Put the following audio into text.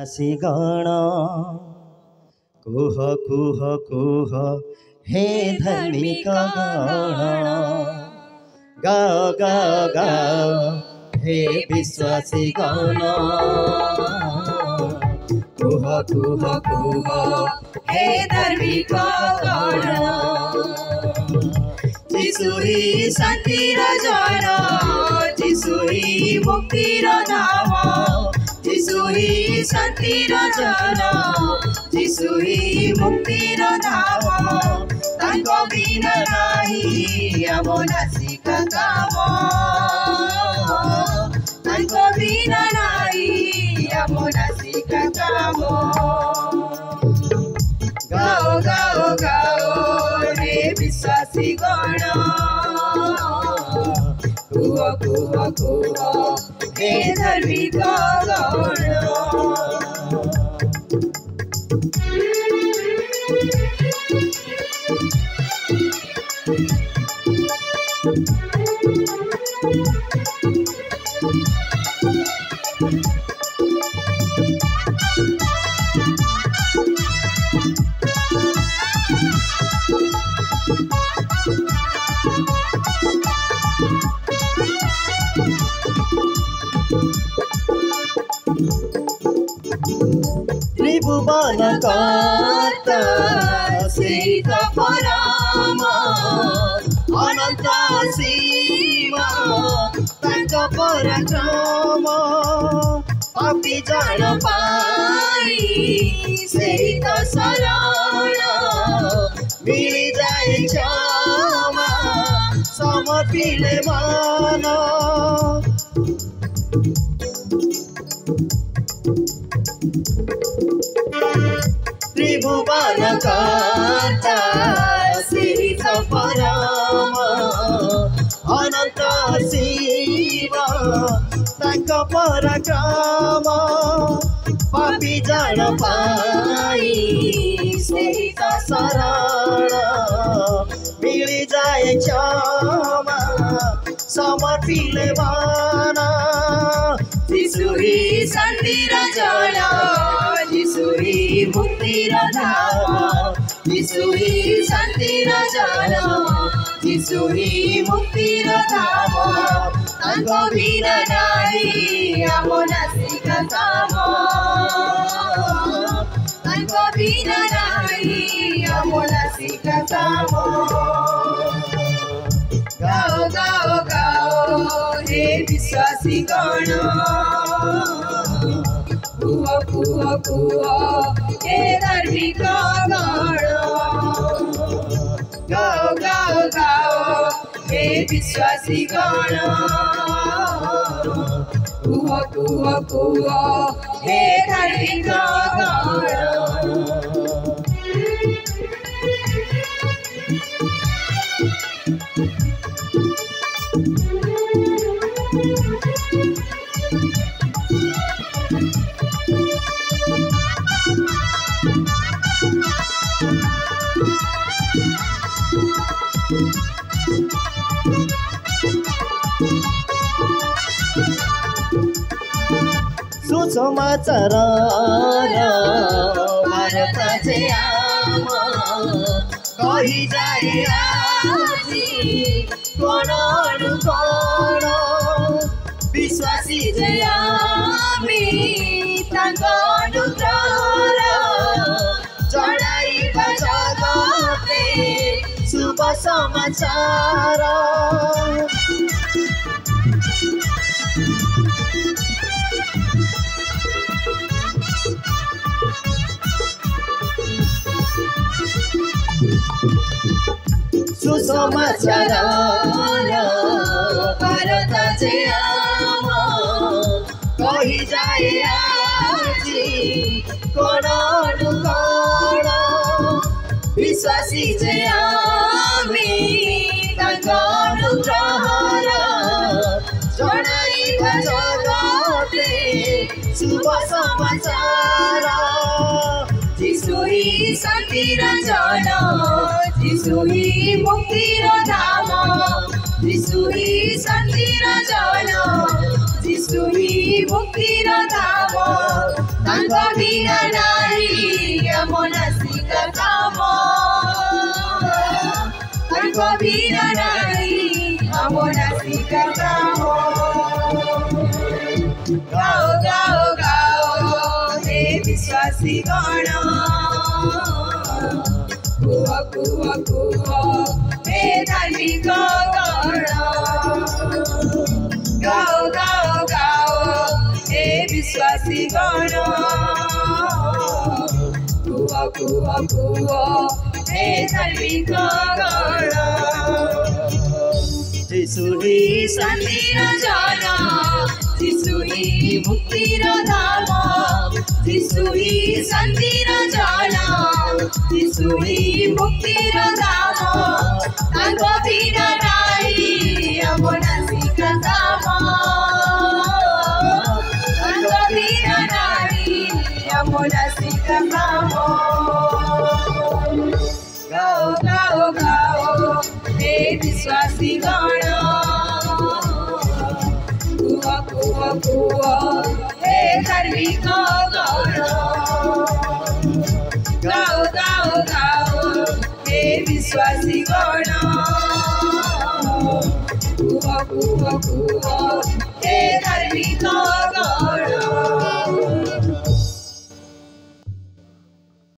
सिगण कुह कुह कुह हे धार्मिक गण गाओ गाओ गाओ हे विश्वासी गण कुह कुह कुह हे धार्मिक गण जिसु ही शांतिर जन जिसु ही मुक्तिर धाम जिसु ही शांतिर जन जिसु ही मुक्तिर धाम तांको बिना नाही आम नासिका काम तांको बिना नाही आम नासिका काम गाओ गाओ गाओ रे विश्वासी गण कुह कुह कुह हे धार्मिक गण त्रिभुवन कर्ता सेहित परम अनंत सीमा तांको पराक्रम पापी जान पाई सेहित शरण मिली जाए क्षमा समर्पिले मन त्रिभुवन कर्ता सेहित परम अनंत शिव तांको पराक्रम पापी जान पाई सेहित शरण मिली जाए क्षमा समर्पिले मन जिसु ही शांतिर जन जिसु ही मुक्तिर धाम जिसु ही शांतिर जन जिसु ही मुक्तिर धाम तांको बिना नाही आम नासिका काम तांको बिना नाही आम नासिका काम गाओ गाओ गाओ हे विश्वासी गण कुह कुह कुह हे धार्मिक गण गाओ गाओ गाओ हे विश्वासी गण कुह कुह कुह हे धार्मिक गण सुसमाचार भारताचे आम कही जाए आजी कोण कोण विश्वासी जय आमी तांको अनुग्रहर जणाइबा जगते शुभ समाचार सुसमाचार भारताचे आम कही जाए आजी कोण कोण विश्वासी जय आमी तांको अनुग्रहर जणाइबा जगते शुभ समाचार जिसु ही शांतिर जन जिसु ही मुक्तिर धाम जिसु ही शांतिर जन जिसु ही मुक्तिर धाम ତାଙ୍କ ବିନା ନାହିଁ ମନସିକ କାମ ତାଙ୍କ ବିନା ନାହିଁ ମନସିକ କାମ ଗାଓ ଗାଓ ଗାଓ ହେ ବିଶ୍ୱାସୀ ଗଣ କୁହ କୁହ କୁହ ହେ ଧାର୍ମିକ ଗଣ ଗାଓ ଗାଓ ଗାଓ ହେ ବିଶ୍ୱାସୀ ଗଣ କୁହ କୁହ କୁହ ହେ ଧାର୍ମିକ ଗଣ যিশু হি ଶାନ୍ତିର ଜନ যিশু ହି ମୁକ୍ତିର ଧାମ যিশু হি ଶାନ୍ତିର ଜନ যিশୁ ହି ମୁକ୍ତିର ଧାମ ତାଙ୍କ ବିନା ନାହିଁ ମନସିକ କାମ ତାଙ୍କ ବିନା ନାହିଁ ମନସିକ କାମ ଗାଓ ଗାଓ ଗାଓ ହେ ବିଶ୍ୱାସୀ ଗଣ କୁହ କୁହ କୁହ ହେ ଧାର୍ମିକ ଗଣ ଗାଓ ଗାଓ ଗାଓ ହେ ବିଶ୍ୱାସୀ ଗଣ କୁହ କୁହ କୁହ ହେ ଧାର୍ମିକ ଗଣ